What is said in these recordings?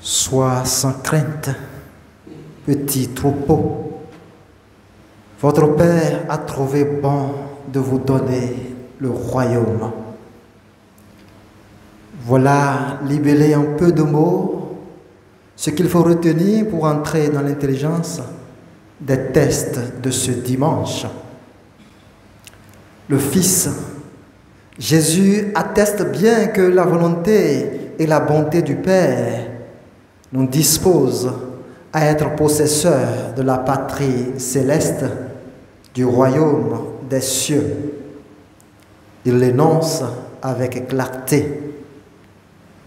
Sois sans crainte, petit troupeau. Votre Père a trouvé bon de vous donner le royaume. Voilà, libellé en peu de mots, ce qu'il faut retenir pour entrer dans l'intelligence des tests de ce dimanche. Le Fils, Jésus atteste bien que la volonté et la bonté du Père nous disposent à être possesseurs de la patrie céleste, du royaume des cieux. Il l'énonce avec clarté.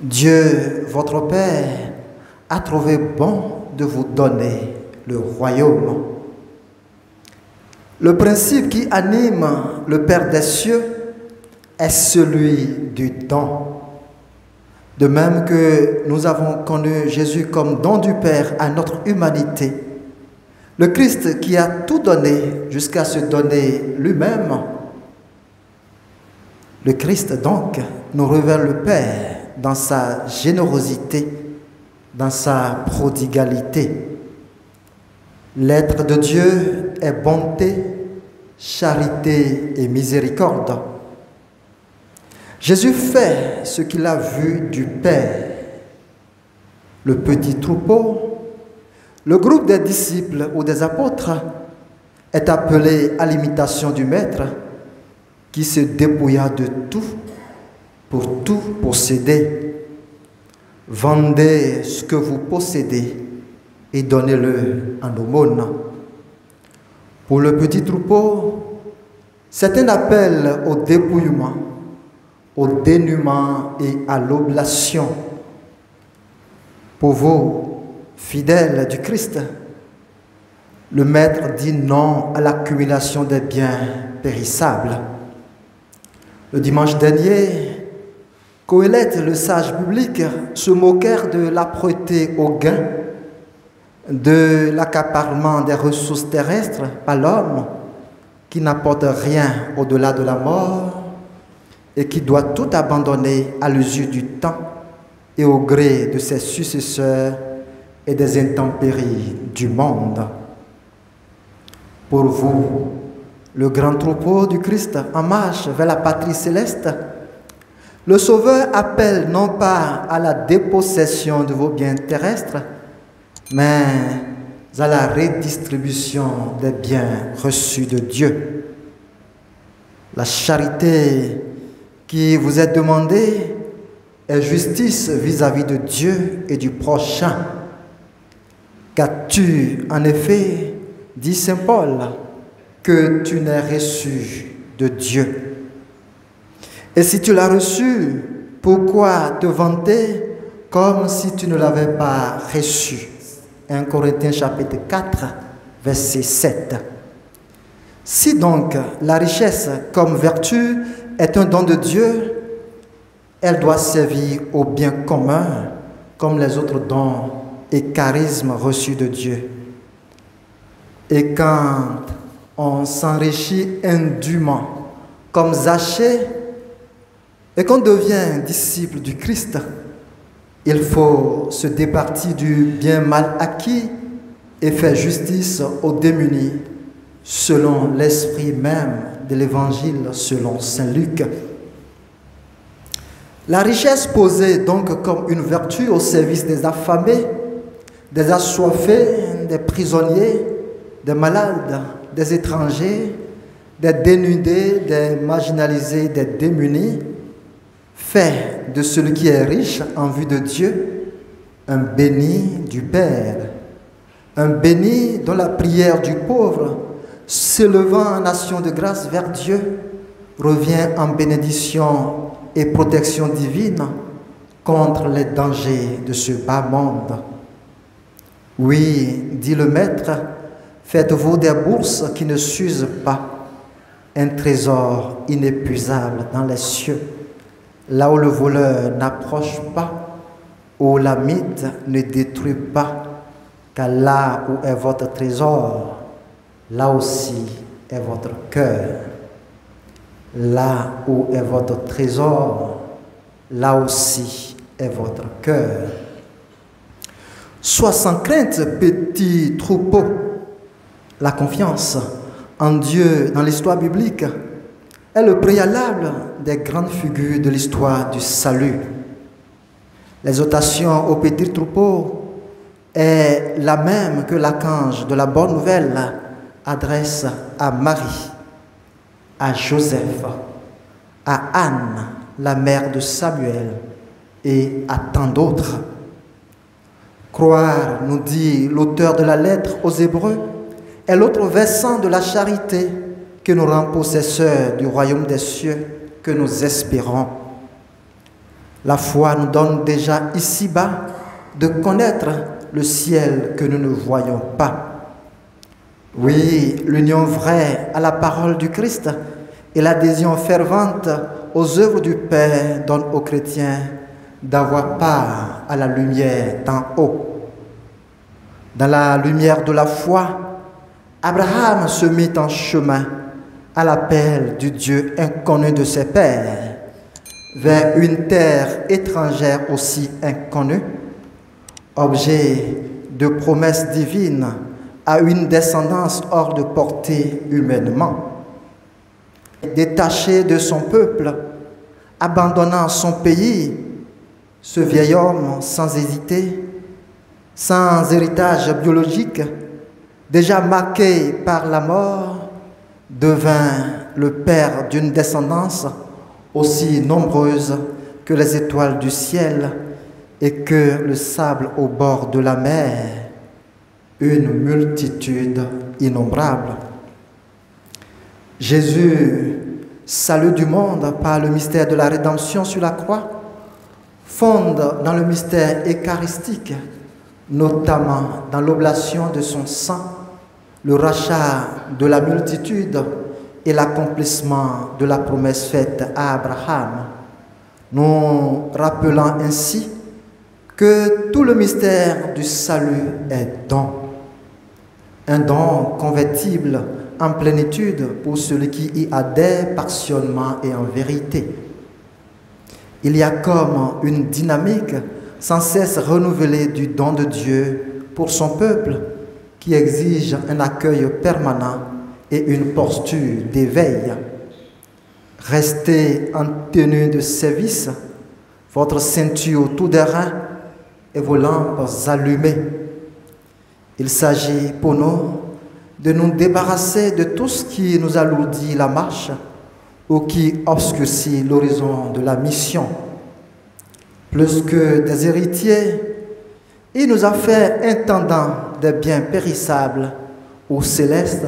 Dieu, votre Père, a trouvé bon de vous donner le royaume. Le principe qui anime le Père des cieux est celui du don. De même que nous avons connu Jésus comme don du Père à notre humanité, le Christ qui a tout donné jusqu'à se donner lui-même, le Christ donc nous révèle le Père dans sa générosité, dans sa prodigalité. L'être de Dieu est bonté, charité et miséricorde. Jésus fait ce qu'il a vu du Père. Le petit troupeau, le groupe des disciples ou des apôtres est appelé à l'imitation du Maître qui se dépouilla de tout pour tout posséder. Vendez ce que vous possédez et donnez-le en aumône. Pour le petit troupeau, c'est un appel au dépouillement, au dénuement et à l'oblation. Pour vous, fidèles du Christ, le Maître dit non à l'accumulation des biens périssables. Le dimanche dernier, Coëlette, le sage biblique, se moquèrent de l'âpreté au gain, de l'accaparement des ressources terrestres par l'homme qui n'apporte rien au-delà de la mort et qui doit tout abandonner à l'usure du temps et au gré de ses successeurs et des intempéries du monde. Pour vous, le grand troupeau du Christ en marche vers la patrie céleste, le Sauveur appelle non pas à la dépossession de vos biens terrestres, mais à la redistribution des biens reçus de Dieu. La charité qui vous est demandée est justice vis-à-vis de Dieu et du prochain. Qu'as-tu en effet, dit saint Paul, que tu n'aies reçu de Dieu? Et si tu l'as reçu, pourquoi te vanter comme si tu ne l'avais pas reçu? 1 Corinthiens chapitre 4, verset 7. Si donc la richesse comme vertu est un don de Dieu, elle doit servir au bien commun comme les autres dons et charismes reçus de Dieu. Et quand on s'enrichit indûment comme Zachée et qu'on devient disciple du Christ, il faut se départir du bien mal acquis et faire justice aux démunis selon l'esprit même de l'Évangile selon saint Luc. La richesse posée donc comme une vertu au service des affamés, des assoiffés, des prisonniers, des malades, des étrangers, des dénudés, des marginalisés, des démunis, fait de celui qui est riche en vue de Dieu un béni du Père, un béni dont la prière du pauvre, s'élevant en action de grâce vers Dieu, revient en bénédiction et protection divine contre les dangers de ce bas monde. Oui, dit le Maître, faites-vous des bourses qui ne s'usent pas, un trésor inépuisable dans les cieux, là où le voleur n'approche pas, où la mythe ne détruit pas, car là où est votre trésor, là aussi est votre cœur. Là où est votre trésor, là aussi est votre cœur. Sois sans crainte, petit troupeau. La confiance en Dieu dans l'histoire biblique est le préalable des grandes figures de l'histoire du salut. L'exhortation au petit troupeau est la même que l'archange de la bonne nouvelle adresse à Marie, à Joseph, à Anne, la mère de Samuel, et à tant d'autres. Croire, nous dit l'auteur de la lettre aux Hébreux, est l'autre versant de la charité que nous rend possesseurs du royaume des cieux que nous espérons. La foi nous donne déjà ici-bas de connaître le ciel que nous ne voyons pas. Oui, l'union vraie à la parole du Christ et l'adhésion fervente aux œuvres du Père donnent aux chrétiens d'avoir part à la lumière d'en haut. Dans la lumière de la foi, Abraham se mit en chemin à l'appel du Dieu inconnu de ses pères, vers une terre étrangère aussi inconnue, objet de promesses divines à une descendance hors de portée humainement. Détaché de son peuple, abandonnant son pays, ce vieil homme, sans hésiter, sans héritage biologique, déjà marqué par la mort, devint le père d'une descendance aussi nombreuse que les étoiles du ciel et que le sable au bord de la mer, une multitude innombrable. Jésus, salut du monde par le mystère de la rédemption sur la croix, fonde dans le mystère eucharistique, notamment dans l'oblation de son sang, le rachat de la multitude et l'accomplissement de la promesse faite à Abraham, nous rappelant ainsi que tout le mystère du salut est don, un don convertible en plénitude pour celui qui y adhère passionnément et en vérité. Il y a comme une dynamique sans cesse renouvelée du don de Dieu pour son peuple qui exige un accueil permanent et une posture d'éveil. Restez en tenue de service, votre ceinture tout d'airain et vos lampes allumées. Il s'agit pour nous de nous débarrasser de tout ce qui nous alourdit la marche ou qui obscurcit l'horizon de la mission. Plus que des héritiers, il nous a fait intendants des biens périssables ou célestes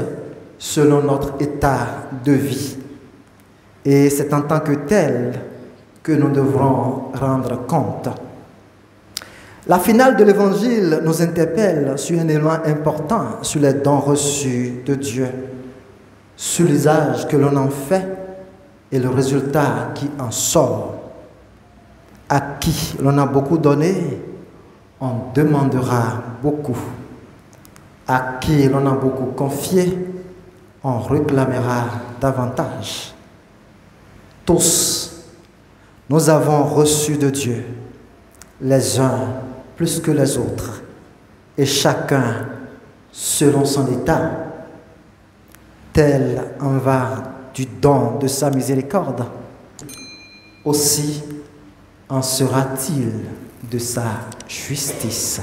selon notre état de vie. Et c'est en tant que tel que nous devrons rendre compte. La finale de l'Évangile nous interpelle sur un élément important sur les dons reçus de Dieu, sur l'usage que l'on en fait et le résultat qui en sort. À qui l'on a beaucoup donné, on demandera beaucoup. À qui l'on a beaucoup confié, on réclamera davantage. Tous, nous avons reçu de Dieu, les uns plus que les autres, et chacun selon son état. Tel en va du don de sa miséricorde. Aussi en sera-t-il de sa justice.